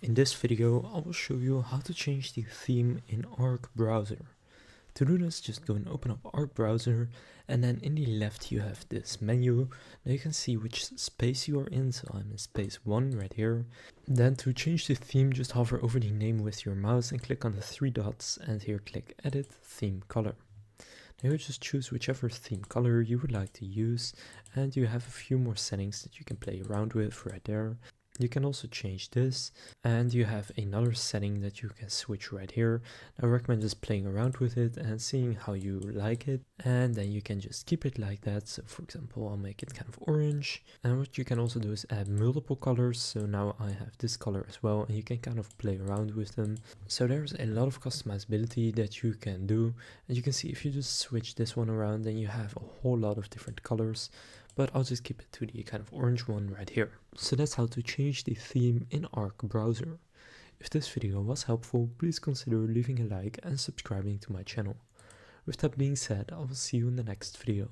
In this video, I will show you how to change the theme in Arc Browser. To do this, just go and open up Arc Browser, and then in the left you have this menu. Now you can see which space you are in, so I'm in space 1 right here. Then to change the theme, just hover over the name with your mouse and click on the 3 dots, and here click Edit Theme Color. Now you just choose whichever theme color you would like to use, and you have a few more settings that you can play around with right there. You can also change this, and you have another setting that you can switch right here. I recommend just playing around with it and seeing how you like it, and then you can just keep it like that. So for example, I'll make it kind of orange, and what you can also do is add multiple colors. So now I have this color as well, and you can kind of play around with them. So there's a lot of customizability that you can do, and you can see if you just switch this one around, then you have a whole lot of different colors. But I'll just keep it to the kind of orange one right here. So that's how to change the theme in Arc Browser. If this video was helpful, please consider leaving a like and subscribing to my channel. With that being said, I will see you in the next video.